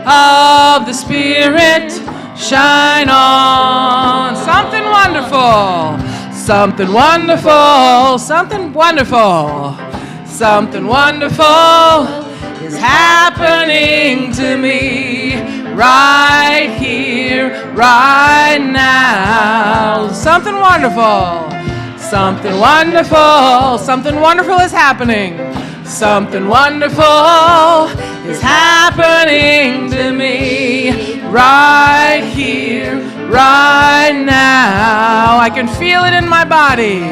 of the Spirit shine on. Something wonderful, something wonderful, something wonderful, something wonderful is happening to me right here, right now. Something wonderful, something wonderful, something wonderful is happening. Something wonderful is happening to me right here, right now. I can feel it in my body.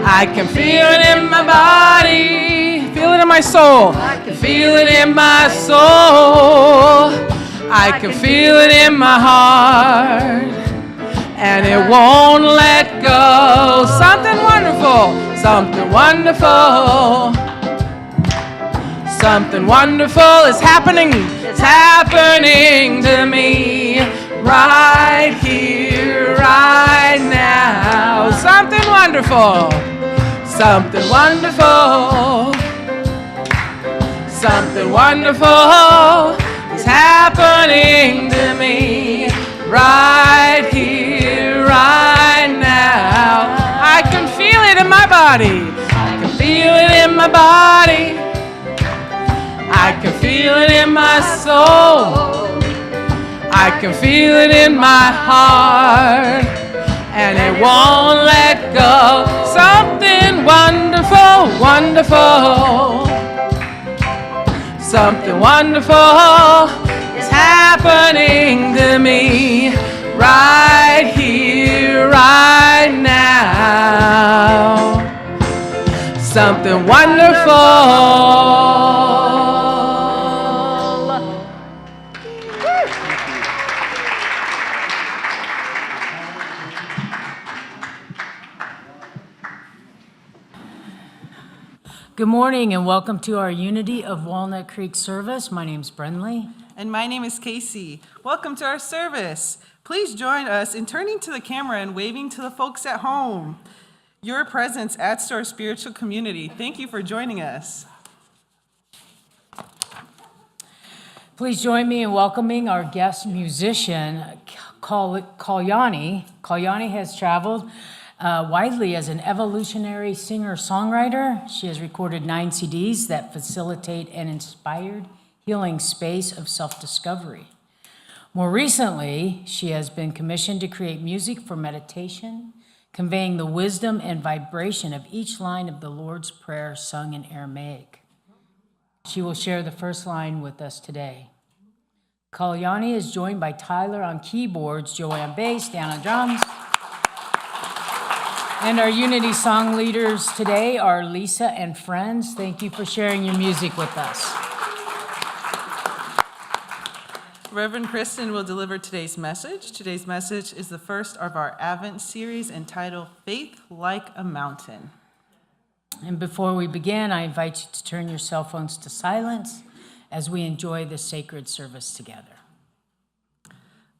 I can feel it in my body. Feel it in my soul. I can feel it in my soul. I can feel it in my heart. And it won't let go. Something wonderful. Something wonderful. Something wonderful is happening. It's happening to me right here, right now. Something wonderful. Something wonderful. Something wonderful is happening to me right here, right now. I can feel it in my body. I can feel it in my body. I can feel it in my soul. I can feel it in my heart. And it won't let go. Something wonderful, wonderful. Something wonderful is happening to me right here, right now. Something wonderful. Good morning and welcome to our Unity of Walnut Creek service. My name's Brenley. And my name is Casey. Welcome to our service. Please join us in turning to the camera and waving to the folks at home. Your presence adds to our spiritual community. Thank you for joining us. Please join me in welcoming our guest musician, Kalyani. Kalyani has traveled widely as an evolutionary singer-songwriter. She has recorded 9 CDs that facilitate an inspired, healing space of self-discovery. More recently, she has been commissioned to create music for meditation, conveying the wisdom and vibration of each line of the Lord's Prayer sung in Aramaic. She will share the first line with us today. Kalyani is joined by Tyler on keyboards, Joanne bass, Dan on drums. And our Unity song leaders today are Lisa and friends. Thank you for sharing your music with us. Reverend Kristin will deliver today's message. Today's message is the first of our Advent series entitled Faith Like a Mountain. And before we begin, I invite you to turn your cell phones to silence as we enjoy this sacred service together.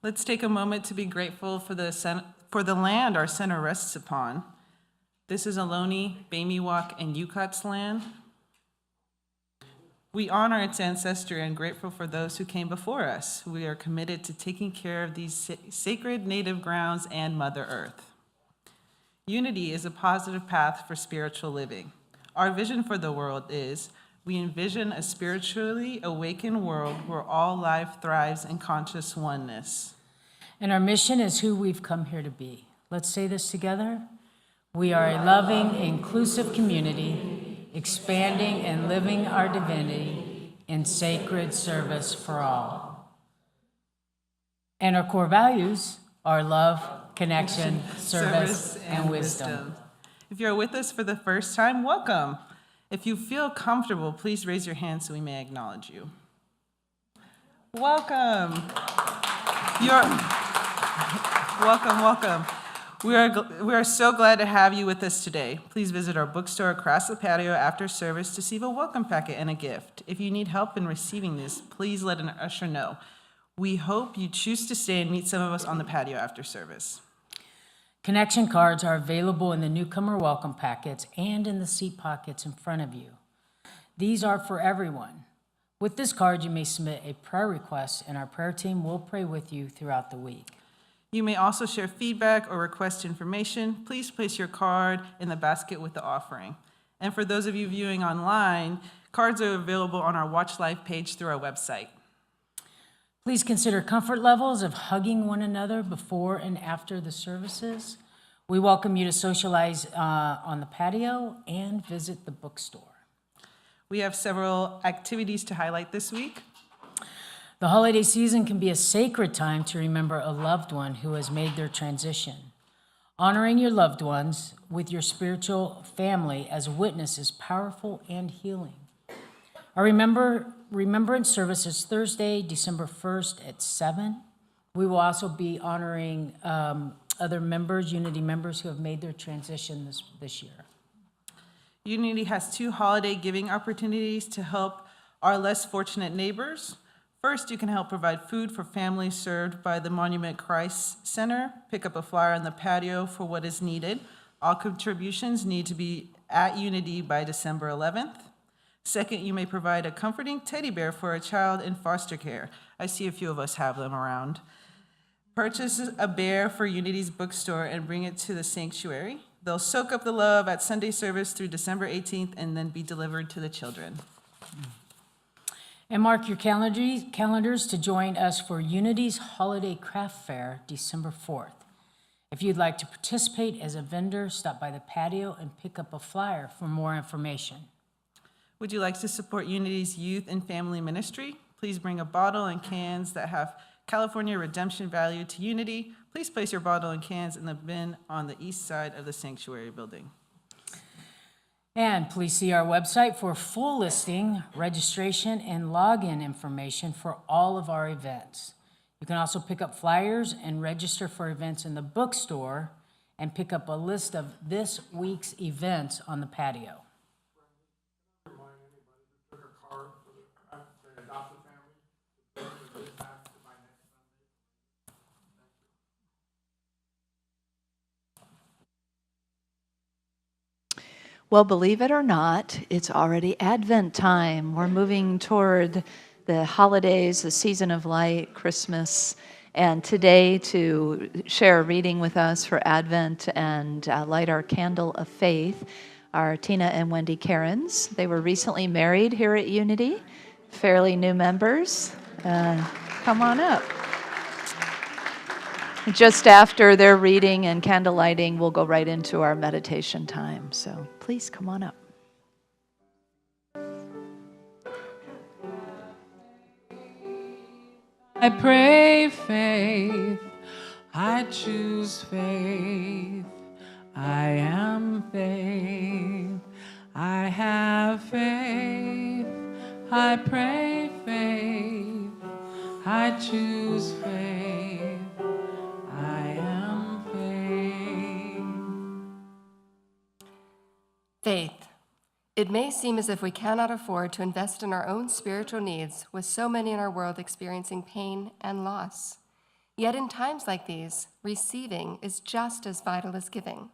Let's take a moment to be grateful for the land our center rests upon. This is Ohlone, Bamiwak, and Yukat's land. We honor its ancestry and grateful for those who came before us. We are committed to taking care of these sacred native grounds and Mother Earth. Unity is a positive path for spiritual living. Our vision for the world is we envision a spiritually awakened world where all life thrives in conscious oneness. And our mission is who we've come here to be. Let's say this together. We are a loving, inclusive community, expanding and living our divinity in sacred service for all. And our core values are love, connection, service, and wisdom. If you're with us for the first time, welcome. If you feel comfortable, please raise your hand so we may acknowledge you. Welcome. Welcome. We are so glad to have you with us today. Please visit our bookstore across the patio after service to receive a welcome packet and a gift. If you need help in receiving this, please let an usher know. We hope you choose to stay and meet some of us on the patio after service. Connection cards are available in the newcomer welcome packets and in the seat pockets in front of you. These are for everyone. With this card, you may submit a prayer request, and our prayer team will pray with you throughout the week. You may also share feedback or request information. Please place your card in the basket with the offering. And for those of you viewing online, cards are available on our Watch Life page through our website. Please consider comfort levels of hugging one another before and after the services. We welcome you to socialize on the patio and visit the bookstore. We have several activities to highlight this week. The holiday season can be a sacred time to remember a loved one who has made their transition. Honoring your loved ones with your spiritual family as a witness is powerful and healing. Our remembrance service is Thursday, December 1st at 7. We will also be honoring other members, Unity members, who have made their transition this year. Unity has 2 holiday giving opportunities to help our less fortunate neighbors. First, you can help provide food for families served by the Monument Christ Center. Pick up a flyer on the patio for what is needed. All contributions need to be at Unity by December 11th. Second, you may provide a comforting teddy bear for a child in foster care. I see a few of us have them around. Purchase a bear for Unity's bookstore and bring it to the sanctuary. They'll soak up the love at Sunday service through December 18th and then be delivered to the children. And mark your calendars to join us for Unity's Holiday Craft Fair, December 4th. If you'd like to participate as a vendor, stop by the patio and pick up a flyer for more information. Would you like to support Unity's youth and family ministry? Please bring a bottle and cans that have California redemption value to Unity. Please place your bottle and cans in the bin on the east side of the sanctuary building. And please see our website for full listing, registration, and login information for all of our events. You can also pick up flyers and register for events in the bookstore and pick up a list of this week's events on the patio. Remind anybody who took a card for the adopted family to bring it back to my next Sunday. Well, believe it or not, it's already Advent time. We're moving toward the holidays, the season of light, Christmas. And today, to share a reading with us for Advent and light our candle of faith, are Tina and Wendy Cairns. They were recently married here at Unity, fairly new members. Come on up. Just after their reading and candle lighting, we'll go right into our meditation time. So please come on up. I pray faith, I choose faith, I am faith, I have faith, I pray faith, I choose faith, I am faith. Faith. It may seem as if we cannot afford to invest in our own spiritual needs with so many in our world experiencing pain and loss. Yet in times like these, receiving is just as vital as giving.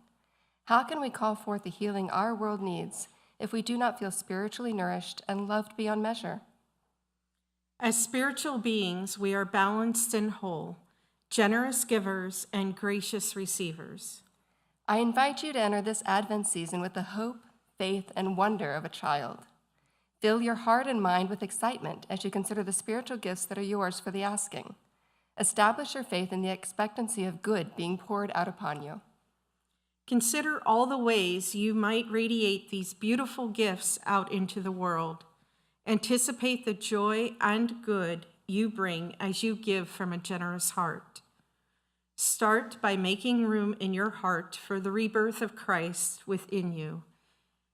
How can we call forth the healing our world needs if we do not feel spiritually nourished and loved beyond measure? As spiritual beings, we are balanced and whole, generous givers and gracious receivers. I invite you to enter this Advent season with the hope, faith, and wonder of a child. Fill your heart and mind with excitement as you consider the spiritual gifts that are yours for the asking. Establish your faith in the expectancy of good being poured out upon you. Consider all the ways you might radiate these beautiful gifts out into the world. Anticipate the joy and good you bring as you give from a generous heart. Start by making room in your heart for the rebirth of Christ within you.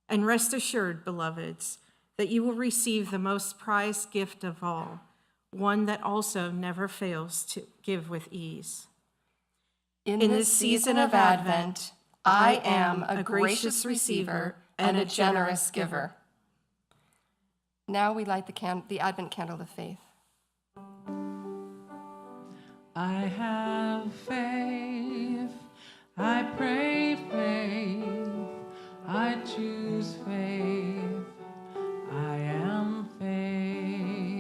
And rest assured, beloveds, that you will receive the most prized gift of all, one that also never fails to give with ease. In this season of Advent, I am a gracious receiver and a generous giver. Now we light the Advent candle of faith. I have faith, I pray faith, I choose faith, I am faith.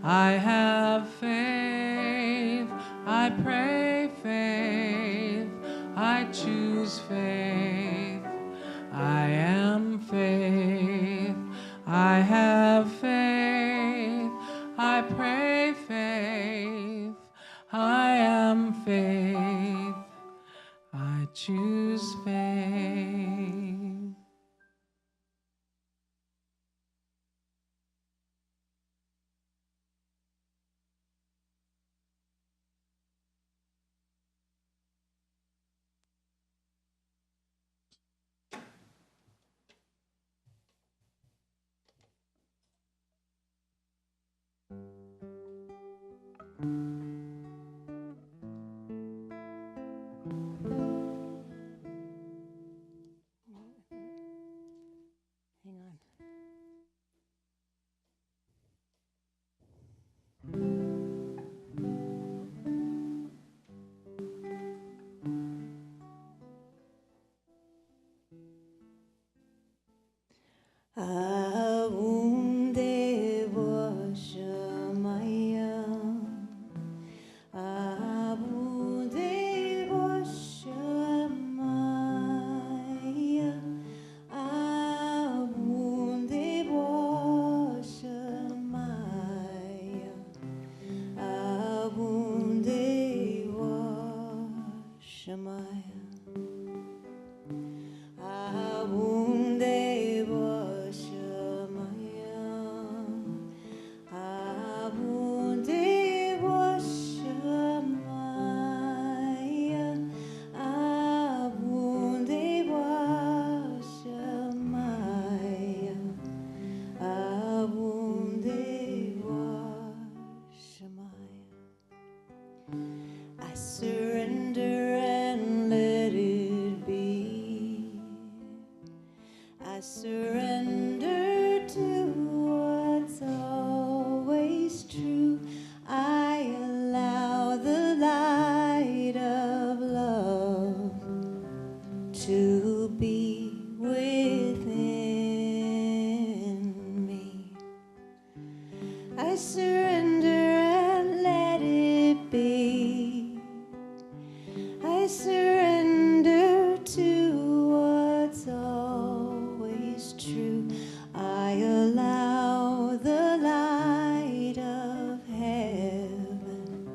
I have faith, I pray faith, I choose faith, I am faith, I have faith, I pray faith, I am faith, I choose faith. Hang on. Aunde washamaya, aunde washamaya, aunde washamaya, aunde washamaya. I surrender and let it be. I surrender to what's always true. I allow the light of love to be within me. I surrender and let it be. I surrender to what's always true. I allow the light of heaven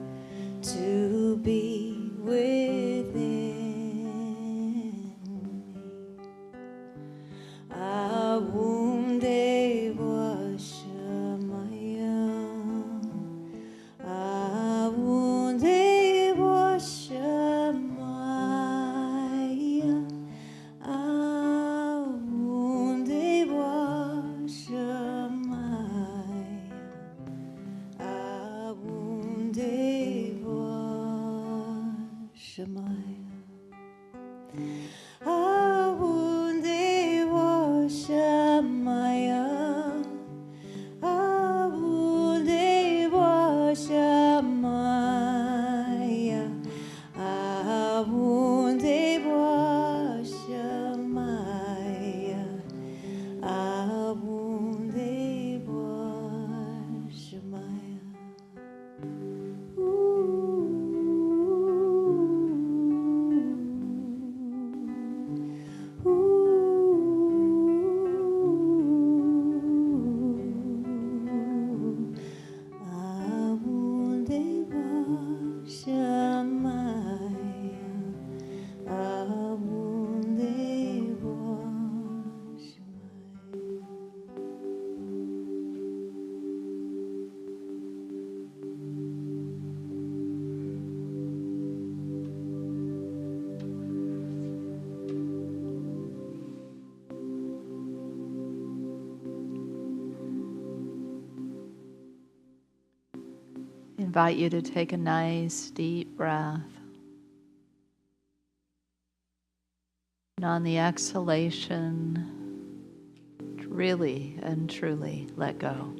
to be within me. Awunde washamaya, awunde washamaya, awunde washamaya, awunde washamaya. Awunde washamaya, awunde washamaya, awunde washamaya, awunde washamaya. Awunde washamaya, awunde washamaya. Invite you to take a nice deep breath. And on the exhalation, really and truly let go.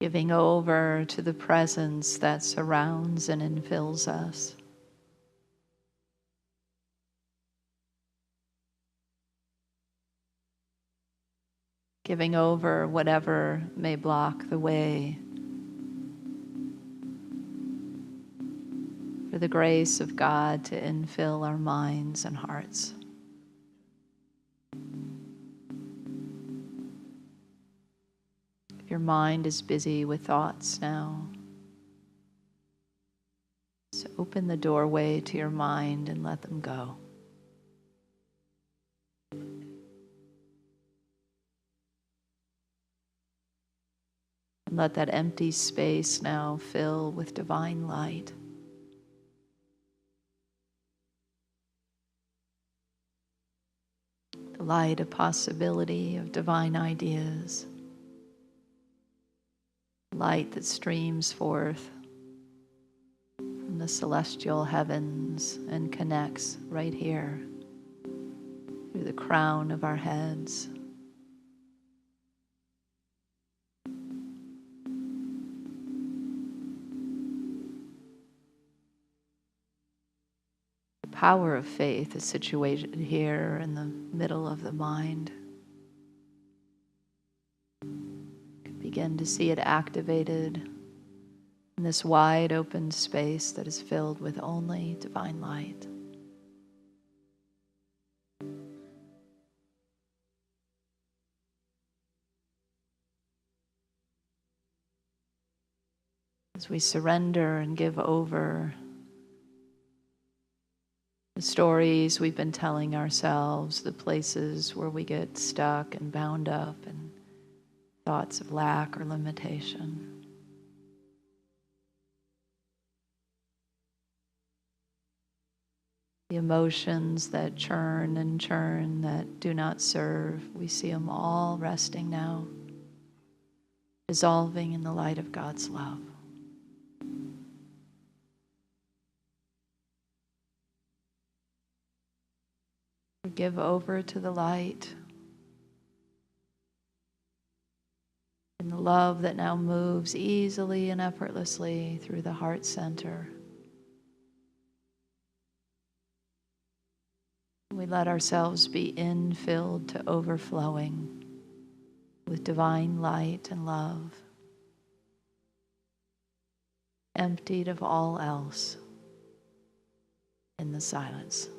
Giving over to the presence that surrounds and infills us. giving over whatever may block the way for the grace of God to infill our minds and hearts. If your mind is busy with thoughts now, just open the doorway to your mind and let them go. And let that empty space now fill with divine light. The light of possibility, of divine ideas. Light that streams forth from the celestial heavens and connects right here through the crown of our heads. The power of faith is situated here in the middle of the mind. Begin to see it activated in this wide open space that is filled with only divine light. As we surrender and give over the stories we've been telling ourselves, the places where we get stuck and bound up and thoughts of lack or limitation. The emotions that churn and churn that do not serve, we see them all resting now, dissolving in the light of God's love. Give over to the light. And the love that now moves easily and effortlessly through the heart center. We let ourselves be infilled to overflowing with divine light and love, emptied of all else in the silence.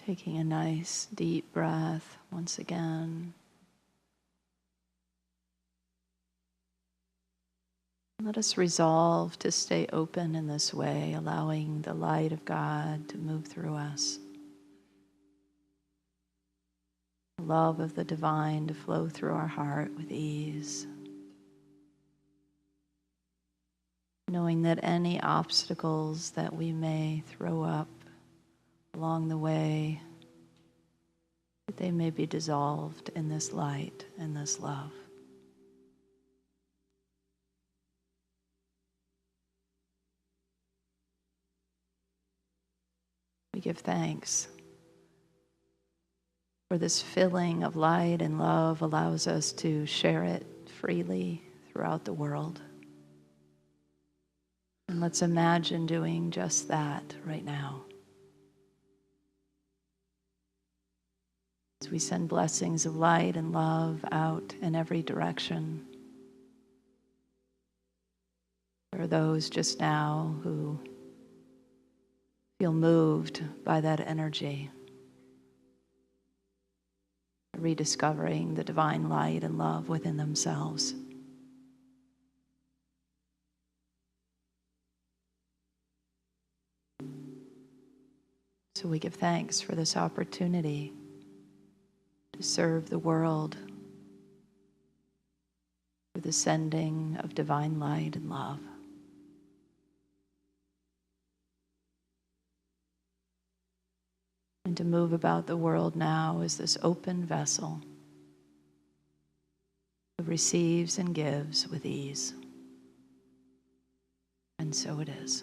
Taking a nice deep breath once again. Let us resolve to stay open in this way, allowing the light of God to move through us. The love of the divine to flow through our heart with ease. Knowing that any obstacles that we may throw up along the way, that they may be dissolved in this light and this love. We give thanks for this filling of light and love allows us to share it freely throughout the world. And let's imagine doing just that right now. As we send blessings of light and love out in every direction. There are those just now who feel moved by that energy, rediscovering the divine light and love within themselves. So we give thanks for this opportunity to serve the world through the sending of divine light and love. And to move about the world now as this open vessel who receives and gives with ease. And so it is.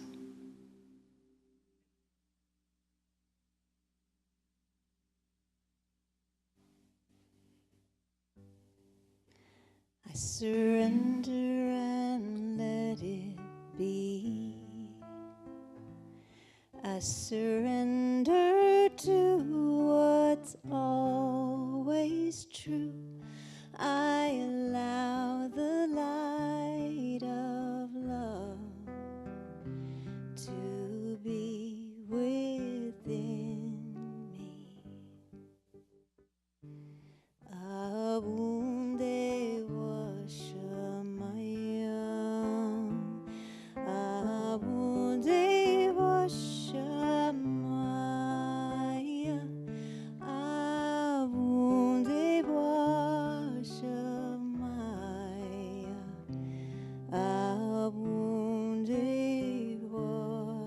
I surrender and let it be. I surrender to what's always true. I allow the light of love to be within me. Abunde washamayam, abunde washamaya, abunde washamaya, abunde washamaya.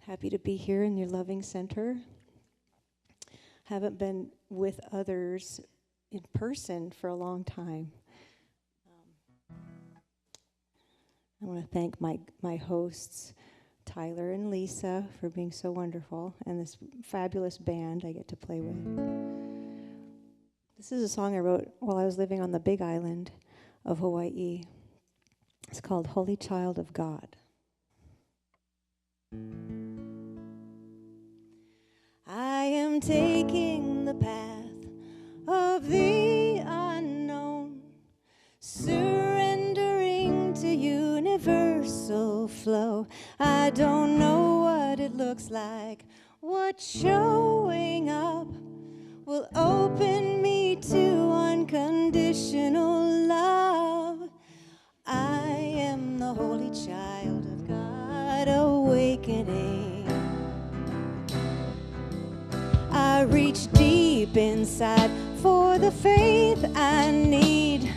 Happy to be here in your loving center. Haven't been with others in person for a long time. I want to thank my hosts, Tyler and Lisa, for being so wonderful, and this fabulous band I get to play with. This is a song I wrote while I was living on the Big Island of Hawaii. It's called Holy Child of God. I am taking the path of the unknown, surrendering to universal flow. I don't know what it looks like, what showing up will open me to unconditional love. I am the holy child of God awakening. I reach deep inside for the faith I need.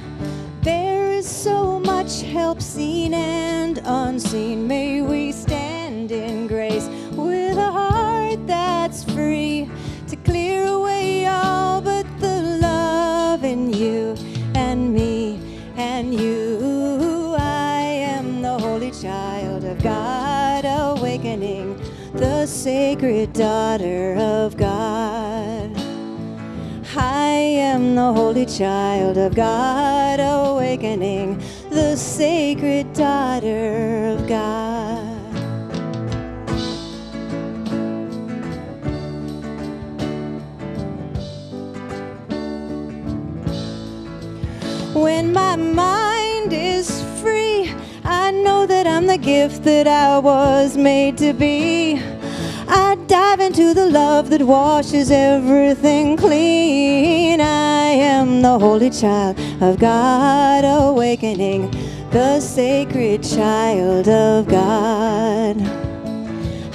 There is so much help seen and unseen. May we stand in grace with a heart that's free to clear away all but the love in you and me and you. I am the holy child of God awakening, the sacred daughter of God. I am the holy child of God awakening, the sacred daughter of God. the gift that I was made to be. I dive into the love that washes everything clean. I am the holy child of God, awakening, the sacred child of God.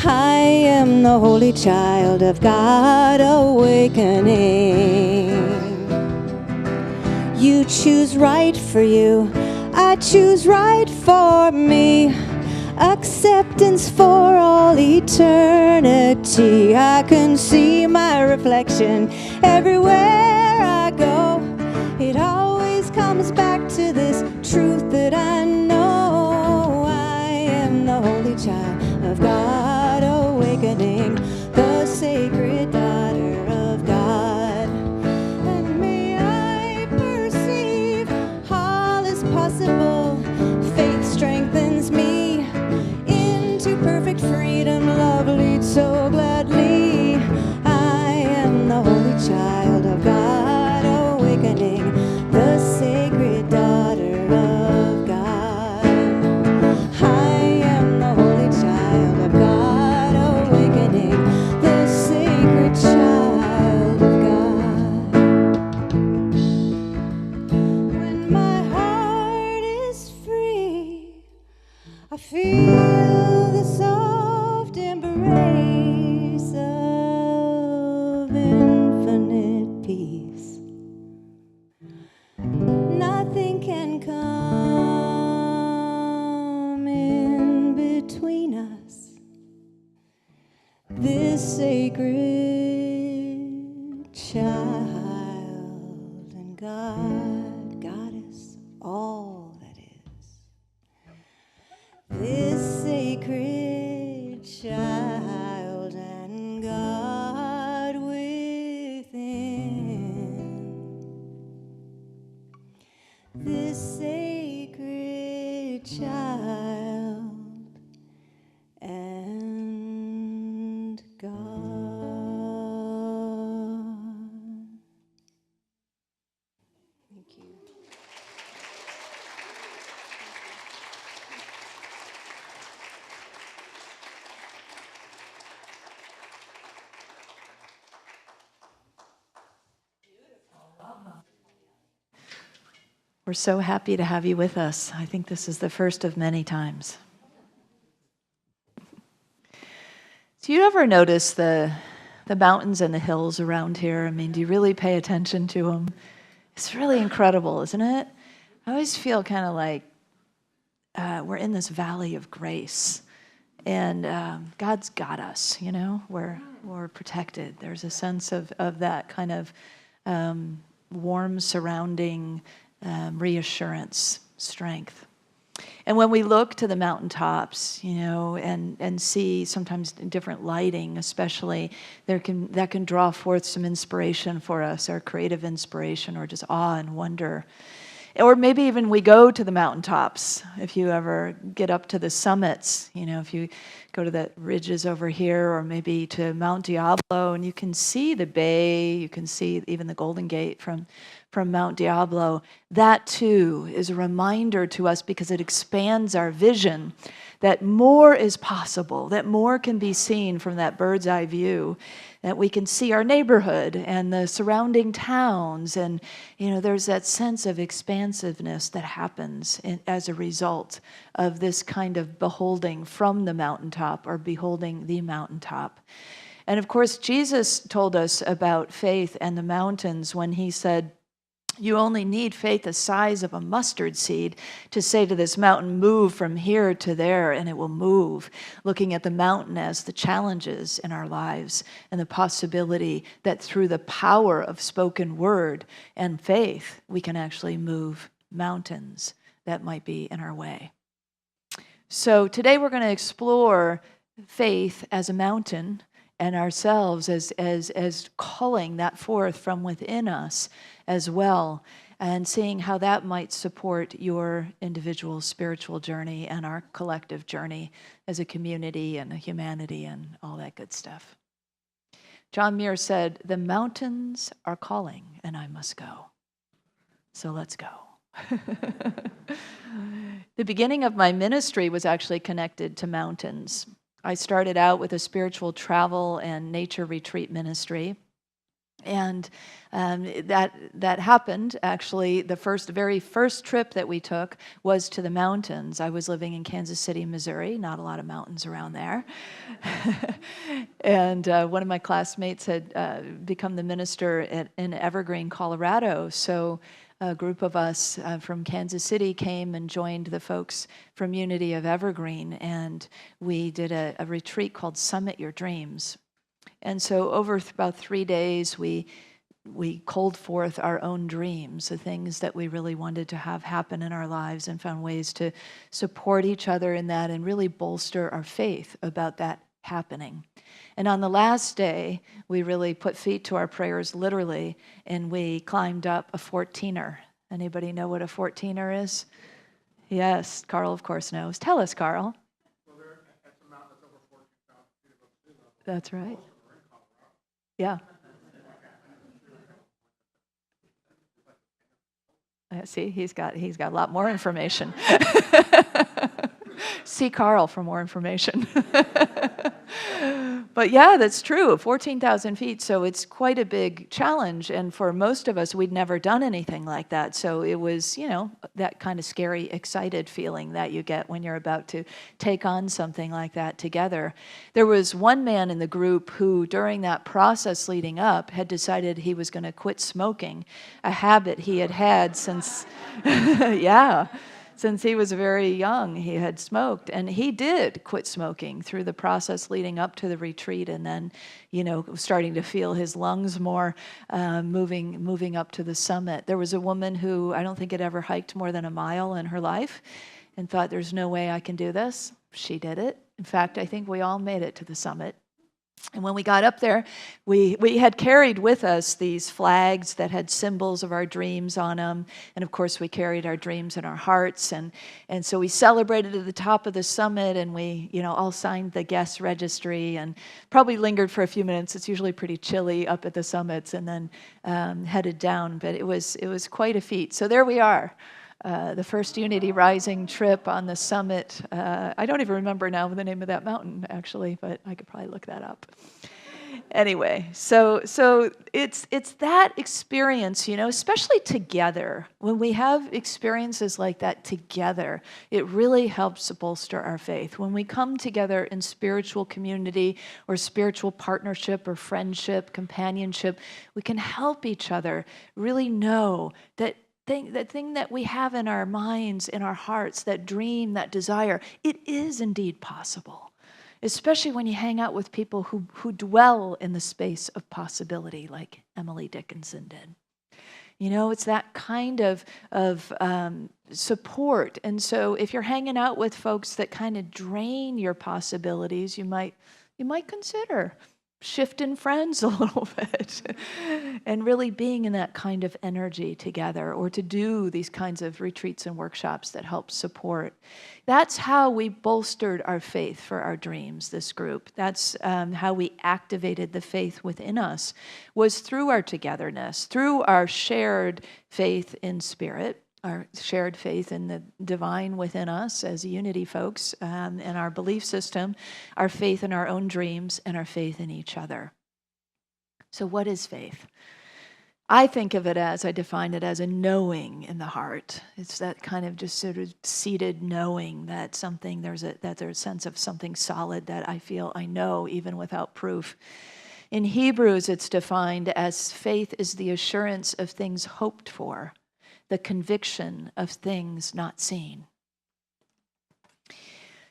I am the holy child of God, awakening. You choose right for you, I choose right for me. Acceptance for all eternity. I can see my reflection everywhere I go. It always comes back to this truth that I know. I am the holy child of God, awakening, the sacred daughter of God. And may I perceive all is possible. Faith strengthens me into perfect freedom. Love leads so gladly. I am the holy child of God, awakening, the sacred daughter of God. I am the holy child of God, awakening, the sacred child of God. When my heart is free, I feel the soft embrace of infinite peace. Nothing can come in between us. This sacred child and God, Goddess, all that is. This sacred child and God within. This sacred child and God. Thank you. We're so happy to have you with us. I think this is the first of many times. Do you ever notice the mountains and the hills around here? I mean, do you really pay attention to them? It's really incredible, isn't it? I always feel kind of like we're in this valley of grace, and God's got us. You know, we're protected. There's a sense of that kind of warm surrounding reassurance, strength. And when we look to the mountaintops, you know, and see sometimes different lighting, especially, that can draw forth some inspiration for us, or creative inspiration, or just awe and wonder. Or maybe even we go to the mountaintops. If you ever get up to the summits, you know, if you go to the ridges over here, or maybe to Mount Diablo, and you can see the bay, you can see even the Golden Gate from Mount Diablo. That too is a reminder to us, because it expands our vision, that more is possible, that more can be seen from that bird's eye view, that we can see our neighborhood and the surrounding towns, and you know, there's that sense of expansiveness that happens as a result of this kind of beholding from the mountaintop, or beholding the mountaintop. And of course, Jesus told us about faith and the mountains when he said, you only need faith the size of a mustard seed to say to this mountain, move from here to there, and it will move. Looking at the mountain as the challenges in our lives, and the possibility that through the power of spoken word and faith, we can actually move mountains that might be in our way. So today we're going to explore faith as a mountain, and ourselves as calling that forth from within us as well, and seeing how that might support your individual spiritual journey and our collective journey as a community and a humanity and all that good stuff. John Muir said, "The mountains are calling and I must go." So let's go. The beginning of my ministry was actually connected to mountains. I started out with a spiritual travel and nature retreat ministry. And that happened, actually. The very first trip that we took was to the mountains. I was living in Kansas City, Missouri, not a lot of mountains around there. And one of my classmates had become the minister in Evergreen, Colorado. So a group of us from Kansas City came and joined the folks from Unity of Evergreen, and we did a retreat called Summit Your Dreams. And so over about 3 days, we called forth our own dreams, the things that we really wanted to have happen in our lives, and found ways to support each other in that and really bolster our faith about that happening. And on the last day, we really put feet to our prayers, literally, and we climbed up a 14er. Anybody know what a 14er is? Yes, Carl, of course, knows. Tell us, Carl. Well, that's a mountain that's over 14,000 feet above sea level. That's right. Yeah. See, he's got a lot more information. See Carl for more information. But yeah, that's true, 14,000 feet, so it's quite a big challenge, and for most of us, we'd never done anything like that, so it was, that kind of scary, excited feeling that you get when you're about to take on something like that together. There was one man in the group who, during that process leading up, had decided he was going to quit smoking, a habit he had had since, since he was very young. He had smoked, and he did quit smoking through the process leading up to the retreat, and then, starting to feel his lungs more, moving up to the summit. There was a woman who I don't think had ever hiked more than a mile in her life and thought, there's no way I can do this. She did it. In fact, I think we all made it to the summit. And when we got up there, we had carried with us these flags that had symbols of our dreams on them. And of course, we carried our dreams in our hearts. And so we celebrated at the top of the summit, and we, all signed the guest registry and probably lingered for a few minutes. It's usually pretty chilly up at the summits, and then headed down. But it was quite a feat. So there we are. The first Unity Rising trip on the summit. I don't even remember now the name of that mountain, actually, but I could probably look that up. Anyway, so it's that experience, especially together. When we have experiences like that together, it really helps bolster our faith. When we come together in spiritual community or spiritual partnership or friendship, companionship, we can help each other really know that thing that we have in our minds, in our hearts, that dream, that desire, it is indeed possible. Especially when you hang out with people who dwell in the space of possibility, like Emily Dickinson did. It's that kind of support. And so if you're hanging out with folks that kind of drain your possibilities, you might consider shifting friends a little bit and really being in that kind of energy together, or to do these kinds of retreats and workshops that help support. That's how we bolstered our faith for our dreams, this group. That's how we activated the faith within us, was through our togetherness, through our shared faith in spirit, our shared faith in the divine within us as Unity folks, and our belief system, our faith in our own dreams, and our faith in each other. So what is faith? I think of it as, I define it as a knowing in the heart. It's that kind of just sort of seated knowing that there's a sense of something solid that I feel I know even without proof. In Hebrews, it's defined as faith is the assurance of things hoped for, the conviction of things not seen.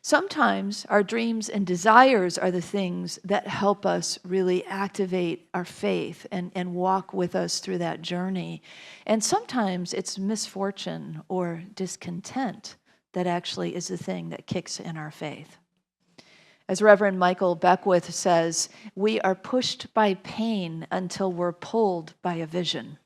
Sometimes our dreams and desires are the things that help us really activate our faith and walk with us through that journey. And sometimes it's misfortune or discontent that actually is the thing that kicks in our faith. As Reverend Michael Beckwith says, we are pushed by pain until we're pulled by a vision.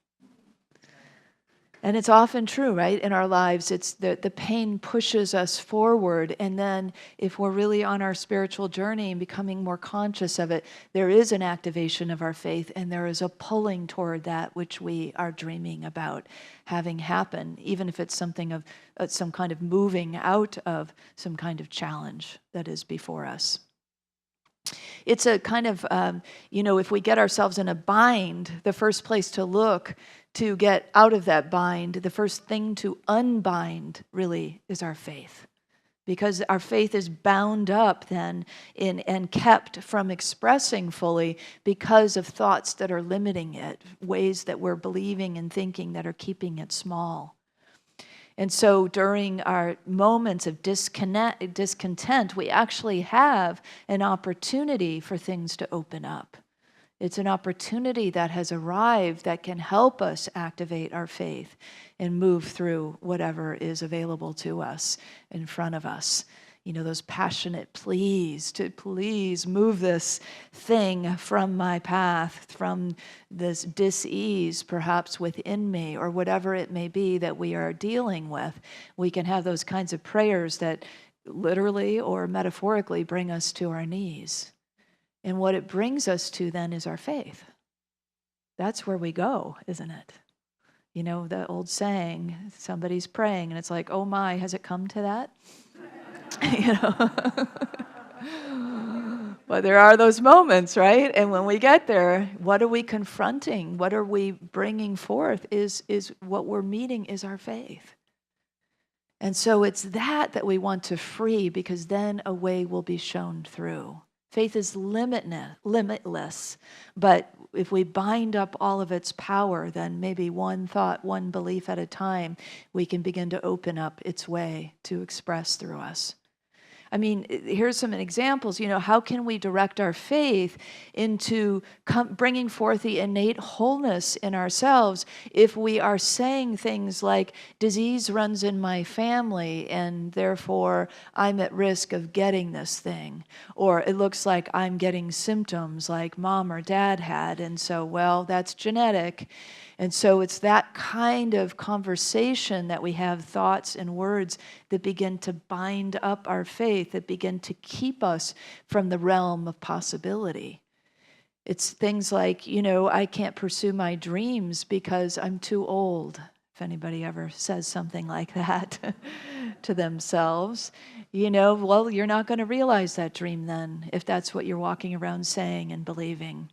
And it's often true, right? In our lives, it's the pain pushes us forward. And then if we're really on our spiritual journey and becoming more conscious of it, there is an activation of our faith, and there is a pulling toward that which we are dreaming about having happen, even if it's something of some kind of moving out of some kind of challenge that is before us. It's a kind of, if we get ourselves in a bind, the first place to look to get out of that bind, the first thing to unbind really is our faith. Because our faith is bound up then and kept from expressing fully because of thoughts that are limiting it, ways that we're believing and thinking that are keeping it small. And so during our moments of discontent, we actually have an opportunity for things to open up. It's an opportunity that has arrived that can help us activate our faith and move through whatever is available to us in front of us. Those passionate pleas to please move this thing from my path, from this dis-ease perhaps within me, or whatever it may be that we are dealing with. We can have those kinds of prayers that literally or metaphorically bring us to our knees. And what it brings us to then is our faith. That's where we go, isn't it? The old saying, somebody's praying, and it's like, oh my, has it come to that? But there are those moments, right? And when we get there, what are we confronting? What are we bringing forth? Is what we're meeting is our faith. And so it's that we want to free, because then a way will be shown through. Faith is limitless, but if we bind up all of its power, then maybe one thought, one belief at a time, we can begin to open up its way to express through us. I mean, here's some examples. How can we direct our faith into bringing forth the innate wholeness in ourselves if we are saying things like, disease runs in my family and therefore I'm at risk of getting this thing? Or it looks like I'm getting symptoms like mom or dad had, and so, well, that's genetic. And so it's that kind of conversation that we have, thoughts and words that begin to bind up our faith, that begin to keep us from the realm of possibility. It's things like, I can't pursue my dreams because I'm too old. If anybody ever says something like that to themselves, well, you're not going to realize that dream then, if that's what you're walking around saying and believing.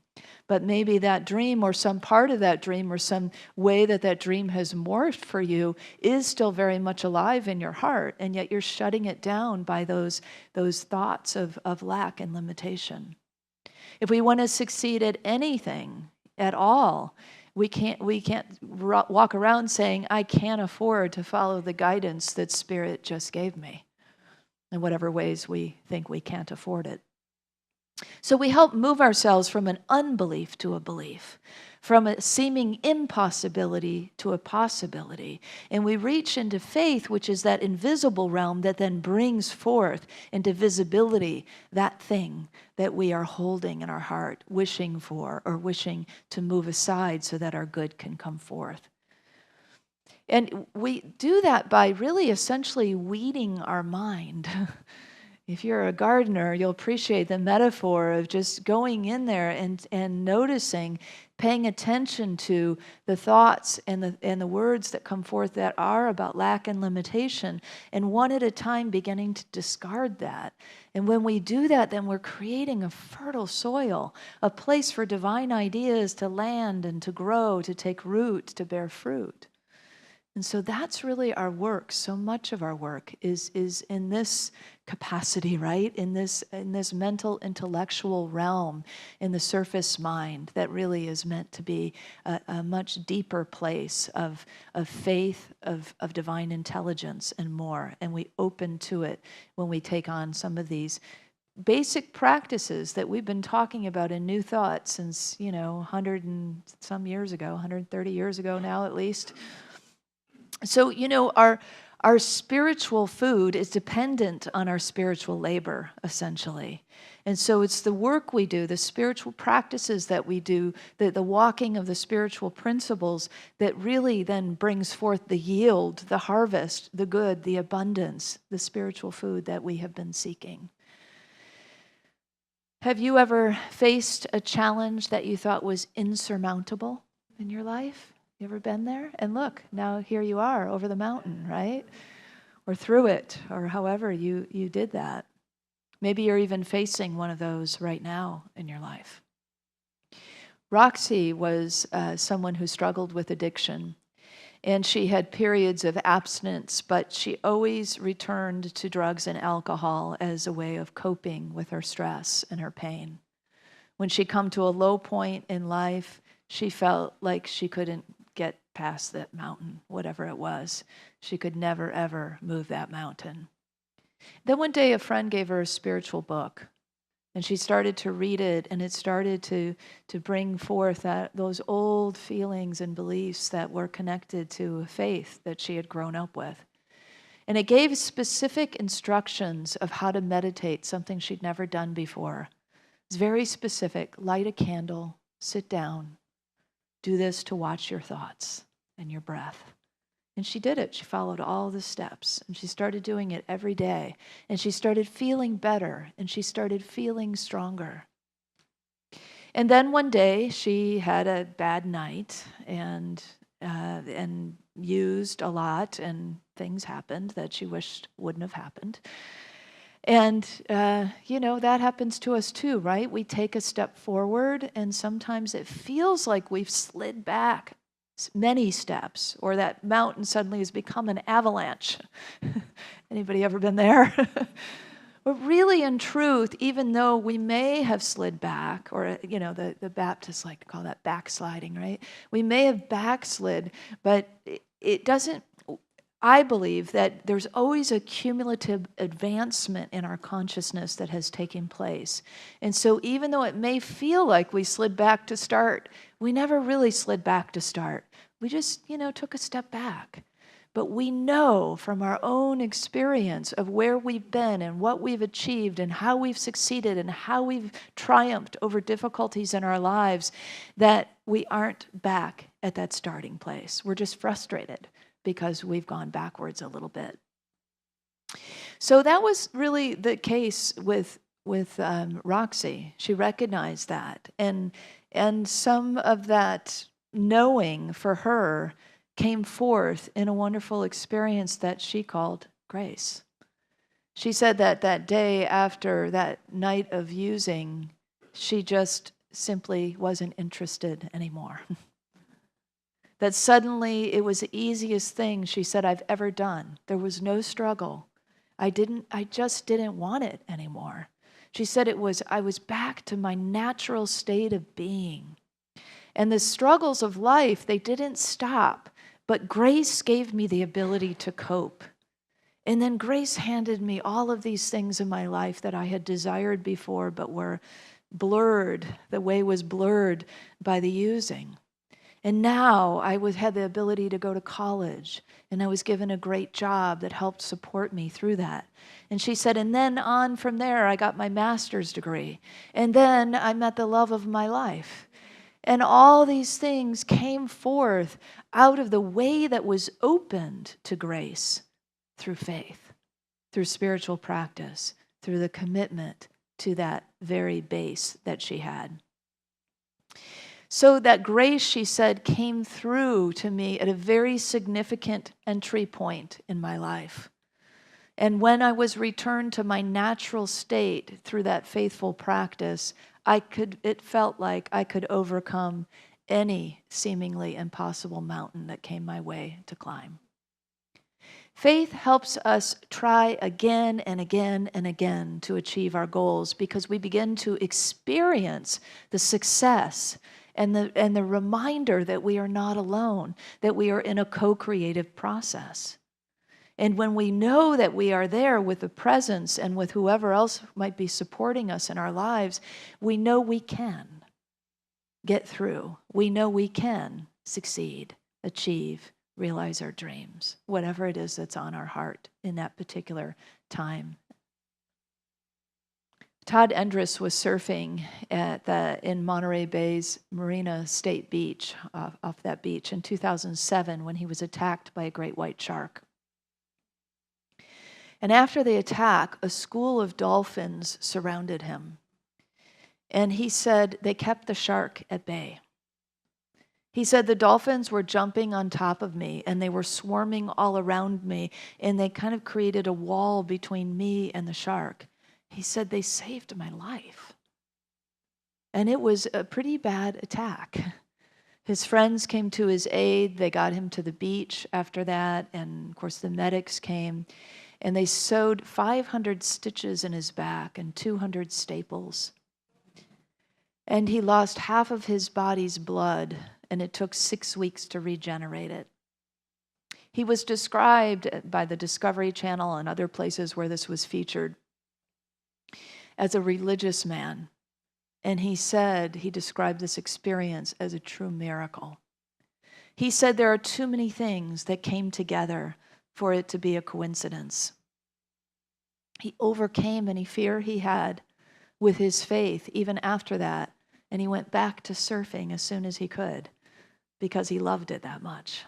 But maybe that dream, or some part of that dream, or some way that dream has morphed for you is still very much alive in your heart, and yet you're shutting it down by those thoughts of lack and limitation. If we want to succeed at anything at all, we can't walk around saying, I can't afford to follow the guidance that Spirit just gave me, in whatever ways we think we can't afford it. So we help move ourselves from an unbelief to a belief, from a seeming impossibility to a possibility. And we reach into faith, which is that invisible realm that then brings forth into visibility that thing that we are holding in our heart, wishing for, or wishing to move aside so that our good can come forth. And we do that by really essentially weeding our mind. If you're a gardener, you'll appreciate the metaphor of just going in there and noticing, paying attention to the thoughts and the words that come forth that are about lack and limitation, and one at a time beginning to discard that. And when we do that, then we're creating a fertile soil, a place for divine ideas to land and to grow, to take root, to bear fruit. And so that's really our work. So much of our work is in this capacity, right? In this mental, intellectual realm, in the surface mind that really is meant to be a much deeper place of faith, of divine intelligence and more. And we open to it when we take on some of these basic practices that we've been talking about in New Thought since, 100 and some years ago, 130 years ago now at least. So, Our spiritual food is dependent on our spiritual labor, essentially. And so it's the work we do, the spiritual practices that we do, the walking of the spiritual principles that really then brings forth the yield, the harvest, the good, the abundance, the spiritual food that we have been seeking. Have you ever faced a challenge that you thought was insurmountable in your life? You ever been there? And look, now here you are over the mountain, right? Or through it, or however you did that. Maybe you're even facing one of those right now in your life. Roxy was someone who struggled with addiction, and she had periods of abstinence, but she always returned to drugs and alcohol as a way of coping with her stress and her pain. When she come to a low point in life, she felt like she couldn't get past that mountain, whatever it was. She could never, ever move that mountain. Then one day a friend gave her a spiritual book, and she started to read it, and it started to bring forth those old feelings and beliefs that were connected to a faith that she had grown up with. And it gave specific instructions of how to meditate, something she'd never done before. It's very specific. Light a candle, sit down, do this to watch your thoughts and your breath. And she did it. She followed all the steps, and she started doing it every day. And she started feeling better, and she started feeling stronger. And then one day she had a bad night and used a lot, and things happened that she wished wouldn't have happened. And, that happens to us too, right? We take a step forward, and sometimes it feels like we've slid back many steps, or that mountain suddenly has become an avalanche. Anybody ever been there? But really, in truth, even though we may have slid back, or, the Baptists like to call that backsliding, right? We may have backslid, but it doesn't, I believe that there's always a cumulative advancement in our consciousness that has taken place. And so even though it may feel like we slid back to start, we never really slid back to start. We just, took a step back. But we know from our own experience of where we've been and what we've achieved and how we've succeeded and how we've triumphed over difficulties in our lives that we aren't back at that starting place. We're just frustrated because we've gone backwards a little bit. So that was really the case with Roxy. She recognized that. And some of that knowing for her came forth in a wonderful experience that she called grace. She said that day after that night of using, she just simply wasn't interested anymore. That suddenly it was the easiest thing she said I've ever done. There was no struggle. I just didn't want it anymore. She said I was back to my natural state of being. And the struggles of life, they didn't stop, but grace gave me the ability to cope. And then grace handed me all of these things in my life that I had desired before, but were blurred. The way was blurred by the using. And now I had the ability to go to college, and I was given a great job that helped support me through that. And she said, and then on from there, I got my master's degree. And then I met the love of my life. And all these things came forth out of the way that was opened to grace through faith, through spiritual practice, through the commitment to that very base that she had. So that grace, she said, came through to me at a very significant entry point in my life. And when I was returned to my natural state through that faithful practice, it felt like I could overcome any seemingly impossible mountain that came my way to climb. Faith helps us try again and again and again to achieve our goals because we begin to experience the success and the reminder that we are not alone, that we are in a co-creative process. And when we know that we are there with the presence and with whoever else might be supporting us in our lives, we know we can get through. We know we can succeed, achieve, realize our dreams, whatever it is that's on our heart in that particular time. Todd Endress was surfing in Monterey Bay's Marina State Beach, off that beach, in 2007 when he was attacked by a great white shark. And after the attack, a school of dolphins surrounded him. And he said they kept the shark at bay. He said the dolphins were jumping on top of me and they were swarming all around me, and they kind of created a wall between me and the shark. He said they saved my life. And it was a pretty bad attack. His friends came to his aid. They got him to the beach after that. And of course the medics came, and they sewed 500 stitches in his back and 200 staples. And he lost half of his body's blood, and it took 6 weeks to regenerate it. He was described by the Discovery Channel and other places where this was featured as a religious man. And he described this experience as a true miracle. He said there are too many things that came together for it to be a coincidence. He overcame any fear he had with his faith even after that, and he went back to surfing as soon as he could because he loved it that much.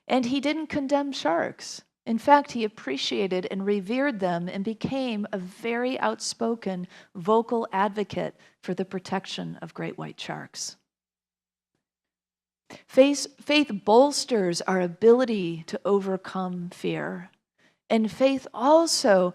And he didn't condemn sharks. In fact, he appreciated and revered them and became a very outspoken, vocal advocate for the protection of great white sharks. Faith bolsters our ability to overcome fear. And faith also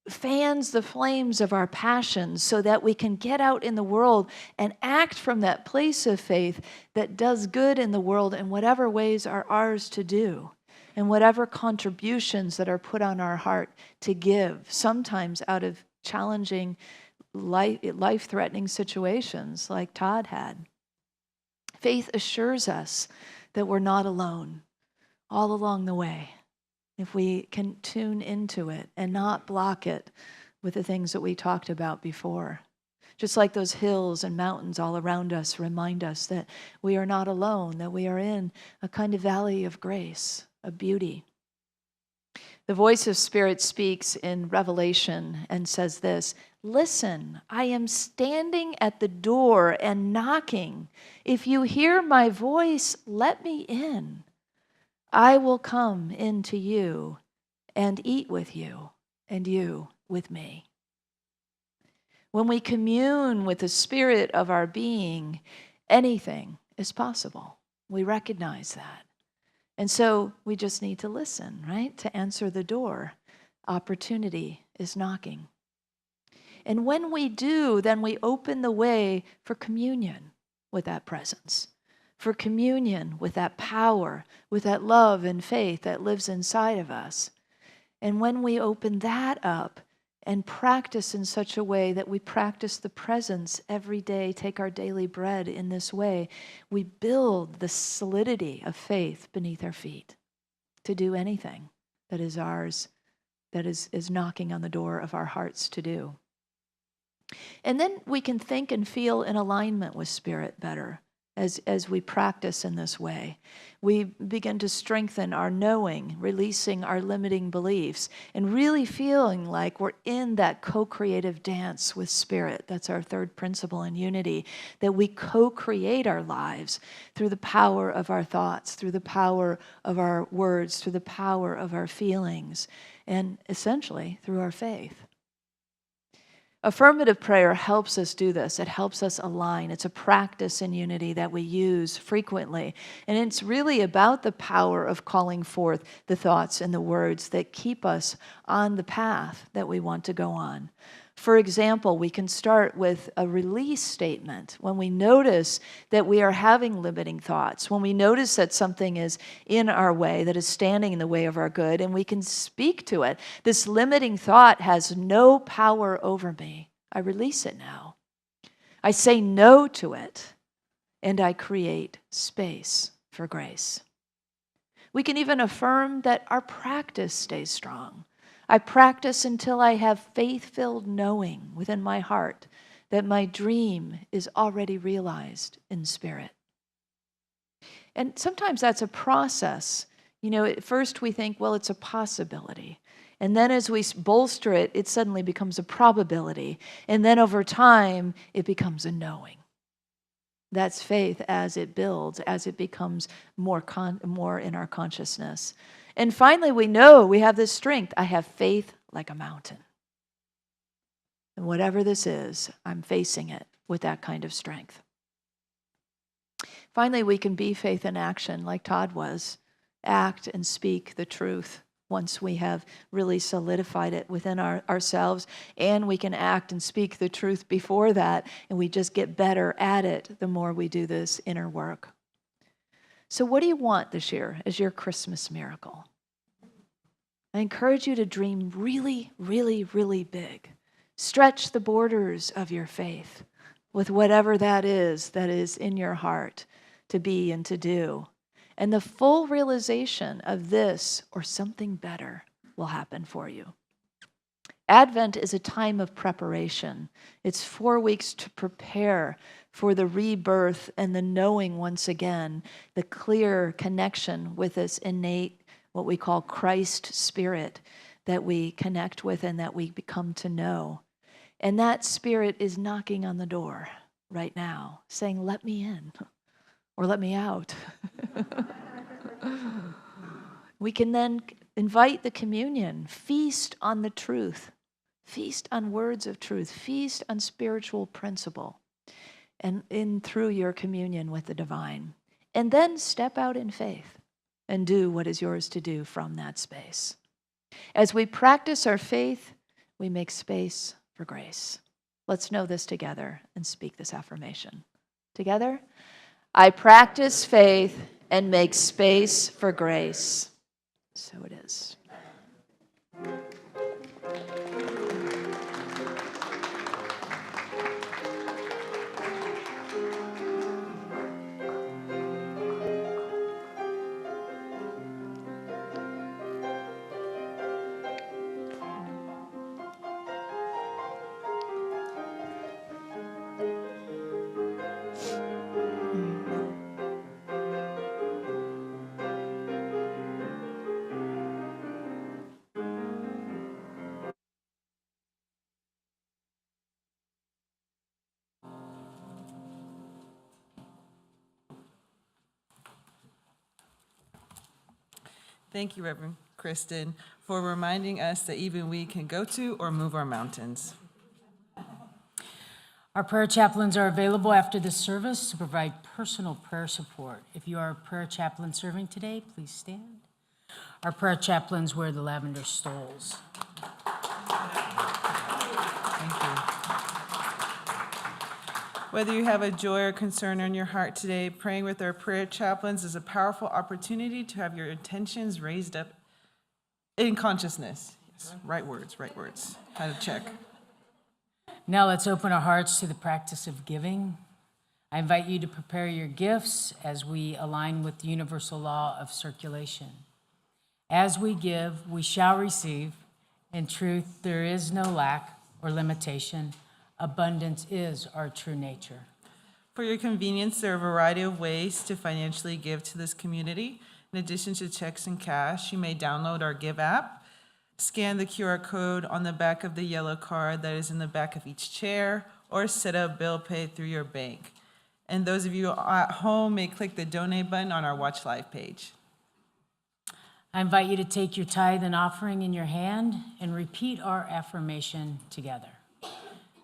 fans the flames of our passions so that we can get out in the world and act from that place of faith that does good in the world in whatever ways are ours to do, and whatever contributions that are put on our heart to give, sometimes out of challenging, life-threatening situations like Todd had. Faith assures us that we're not alone all along the way, if we can tune into it and not block it with the things that we talked about before. Just like those hills and mountains all around us remind us that we are not alone, that we are in a kind of valley of grace, of beauty. The voice of Spirit speaks in Revelation and says this: "Listen, I am standing at the door and knocking. If you hear my voice, let me in. I will come into you and eat with you, and you with me." When we commune with the spirit of our being, anything is possible. We recognize that. And so we just need to listen, right? To answer the door. Opportunity is knocking. And when we do, then we open the way for communion with that presence, for communion with that power, with that love and faith that lives inside of us. And when we open that up and practice in such a way that we practice the presence every day, take our daily bread in this way, we build the solidity of faith beneath our feet to do anything that is ours, that is knocking on the door of our hearts to do. And then we can think and feel in alignment with Spirit better as we practice in this way. We begin to strengthen our knowing, releasing our limiting beliefs, and really feeling like we're in that co-creative dance with Spirit. That's our third principle in unity, that we co-create our lives through the power of our thoughts, through the power of our words, through the power of our feelings, and essentially through our faith. Affirmative prayer helps us do this. It helps us align. It's a practice in unity that we use frequently. And it's really about the power of calling forth the thoughts and the words that keep us on the path that we want to go on. For example, we can start with a release statement when we notice that we are having limiting thoughts, when we notice that something is in our way, that is standing in the way of our good, and we can speak to it. This limiting thought has no power over me. I release it now. I say no to it, and I create space for grace. We can even affirm that our practice stays strong. I practice until I have faith-filled knowing within my heart that my dream is already realized in Spirit. And sometimes that's a process. You know, at first we think, well, it's a possibility. And then as we bolster it, it suddenly becomes a probability. And then over time, it becomes a knowing. That's faith as it builds, as it becomes more in our consciousness. And finally, we know we have this strength. I have faith like a mountain. And whatever this is, I'm facing it with that kind of strength. Finally, we can be faith in action like Todd was. Act and speak the truth once we have really solidified it within ourselves. And we can act and speak the truth before that, and we just get better at it the more we do this inner work. So what do you want this year as your Christmas miracle? I encourage you to dream really, really, really big. Stretch the borders of your faith with whatever that is in your heart to be and to do. And the full realization of this or something better will happen for you. Advent is a time of preparation. It's 4 weeks to prepare for the rebirth and the knowing once again, the clear connection with this innate, what we call Christ spirit that we connect with and that we become to know. And that spirit is knocking on the door right now, saying, let me in or let me out. We can then invite the communion, feast on the truth, feast on words of truth, feast on spiritual principle, and in through your communion with the divine. And then step out in faith and do what is yours to do from that space. As we practice our faith, we make space for grace. Let's know this together and speak this affirmation. Together, I practice faith and make space for grace. So it is. Thank you, Reverend Kristin, for reminding us that even we can go to or move our mountains. Our prayer chaplains are available after the service to provide personal prayer support. If you are a prayer chaplain serving today, please stand. Our prayer chaplains wear the lavender stoles. Thank you. Whether you have a joy or concern in your heart today, praying with our prayer chaplains is a powerful opportunity to have your intentions raised up in consciousness. Yes, right words. How to check. Now let's open our hearts to the practice of giving. I invite you to prepare your gifts as we align with the universal law of circulation. As we give, we shall receive. In truth, there is no lack or limitation. Abundance is our true nature. For your convenience, there are a variety of ways to financially give to this community. In addition to checks and cash, you may download our Give app, scan the QR code on the back of the yellow card that is in the back of each chair, or set up bill pay through your bank. And those of you at home may click the donate button on our Watch Live page. I invite you to take your tithe and offering in your hand and repeat our affirmation together.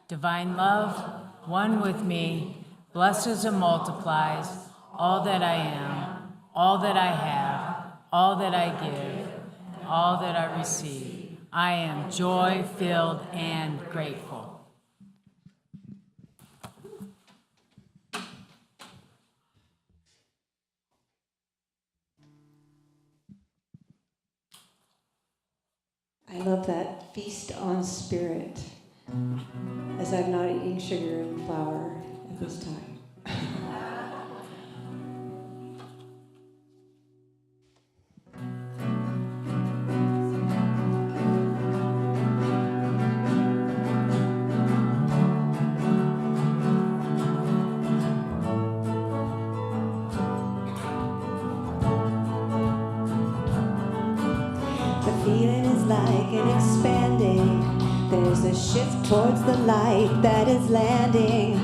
Divine love, one with me, blesses and multiplies all that I am, all that I have, all that I give, all that I receive. I am joy-filled and grateful. I love that feast on spirit, as I'm not eating sugar and flour at this time. a shift towards the light that is landing.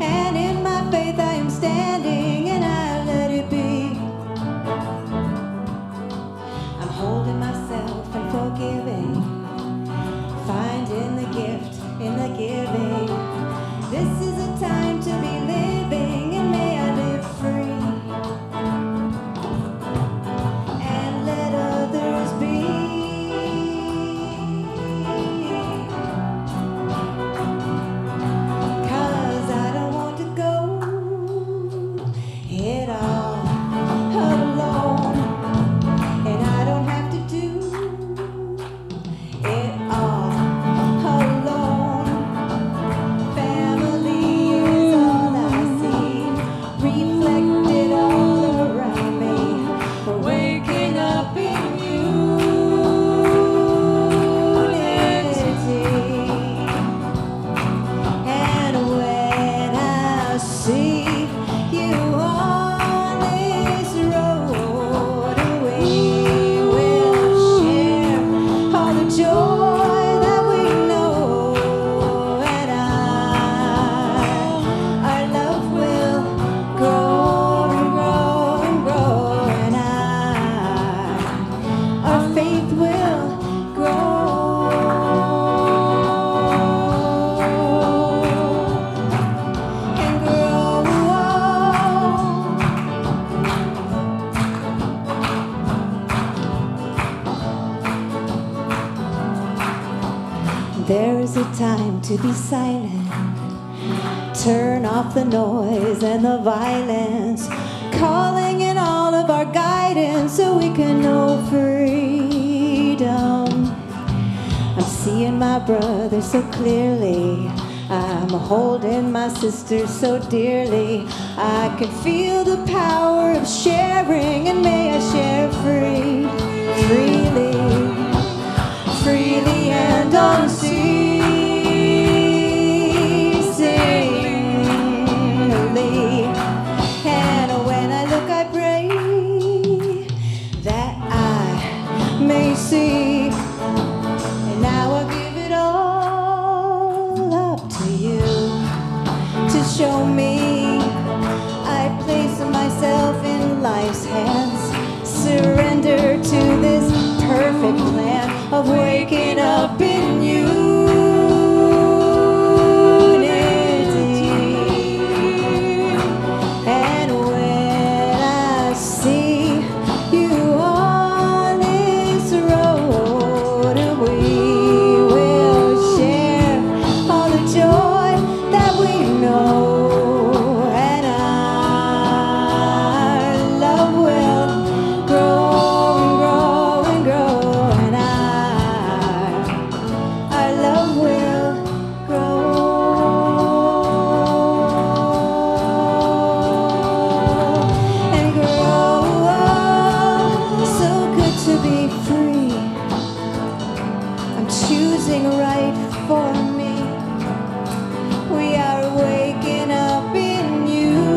And in my faith I am standing, and I let it be. I'm holding myself and forgiving, finding the gift in the giving. This is a time to be living, and may I live free. And let others be. 'Cause I don't want to go it all alone, and I don't have to do it all alone. Family is all I see, reflected all around me, waking up in unity. And when I see you on this road, we will share all the joy that we know, and our love will grow and grow and grow, and our faith will grow and grow. There is a time to be silent. Turn off the noise and the violence, calling in all of our guidance so we can know freedom. I'm seeing my brother so clearly, I'm holding my sister so dearly. I can feel the power of sharing, and may I share freely and unceasingly. And when I look, I pray that I may see. And now I give it all up to you to show me. I place myself in life's hands, surrender to this perfect plan of waking up in unity. And when I see you on this road, we will share all the joy that we know, and our love will grow and grow and grow, and our love will grow and grow. So good to be free. I'm choosing right for me. We are waking up in unity.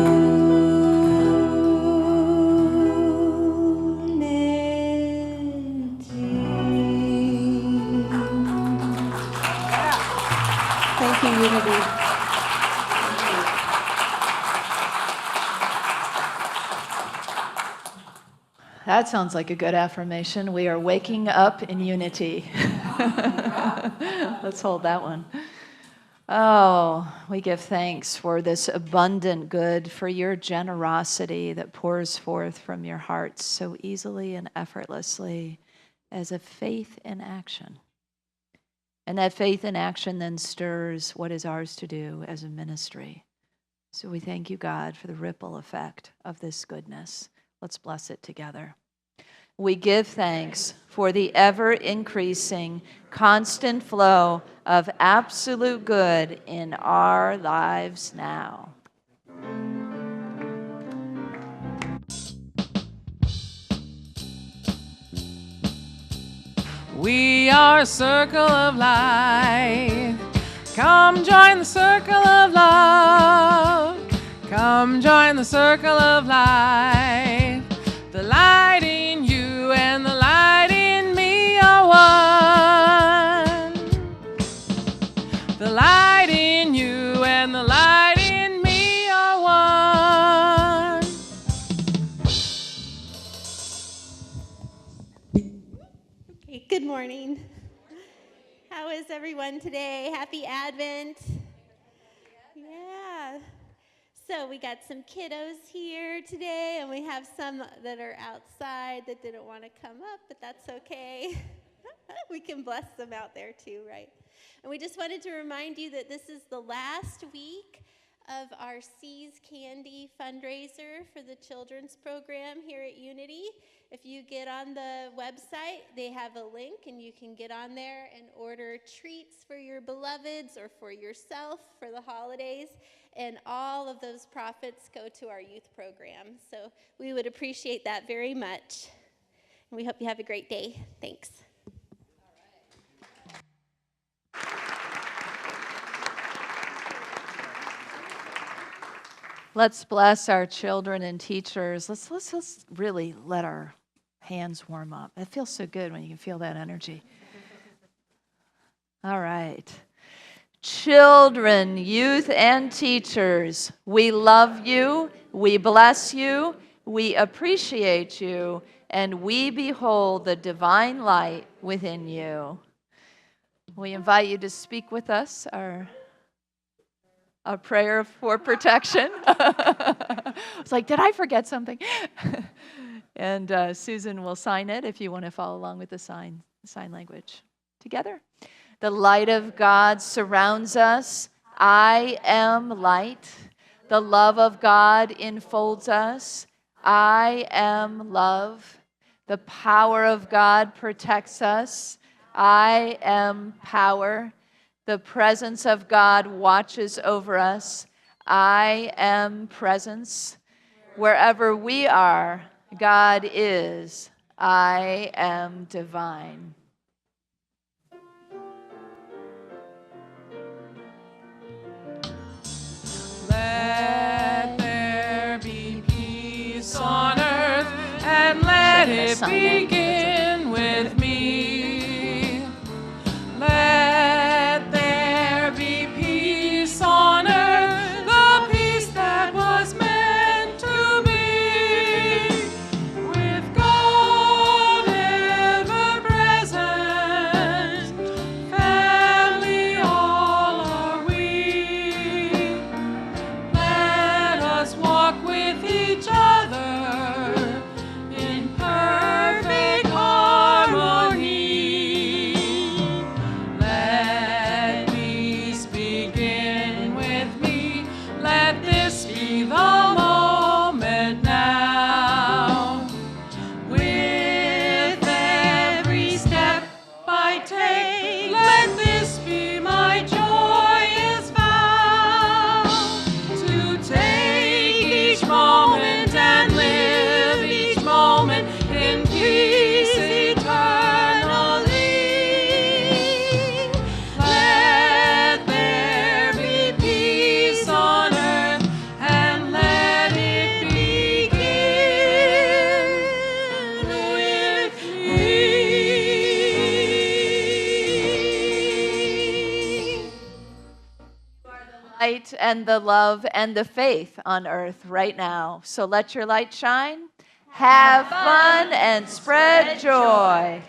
Thank you, Unity. That sounds like a good affirmation. We are waking up in unity. Let's hold that one. Oh, we give thanks for this abundant good, for your generosity that pours forth from your hearts so easily and effortlessly as a faith in action. And that faith in action then stirs what is ours to do as a ministry. So we thank you, God, for the ripple effect of this goodness. Let's bless it together. We give thanks for the ever-increasing, constant flow of absolute good in our lives now. We are a circle of light. Come join the circle of love. Come join the circle of light. The light in you and the light in me are one. morning. How is everyone today? Happy Advent. Yeah. So we got some kiddos here today, and we have some that are outside that didn't want to come up, but that's okay. We can bless them out there too, right? And we just wanted to remind you that this is the last week of our Seas Candy fundraiser for the children's program here at Unity. If you get on the website, they have a link, and you can get on there and order treats for your beloveds or for yourself for the holidays. And all of those profits go to our youth program. So we would appreciate that very much. And we hope you have a great day. Thanks. Let's bless our children and teachers. Let's really let our hands warm up. It feels so good when you can feel that energy. All right. Children, youth, and teachers, we love you, we bless you, we appreciate you, and we behold the divine light within you. We invite you to speak with us, our prayer for protection. It's like, did I forget something? And Susan will sign it if you want to follow along with the sign language. Together. The light of God surrounds us. I am light. The love of God enfolds us. I am love. The power of God protects us. I am power. The presence of God watches over us. I am presence. Wherever we are, God is. I am divine. Let there be peace on earth, and let it begin with me. Let there be peace on earth, the peace that was meant to be, with God ever present, family all are we. Let us walk with each other in perfect harmony. Let peace begin with me. Let this be the moment now. With every step I take, let this be my joyous vow, to take each moment and live each moment in peace eternally. Let there be peace on earth, and let it begin with me. Light and the love and the faith on earth right now. So let your light shine. Have fun and spread joy.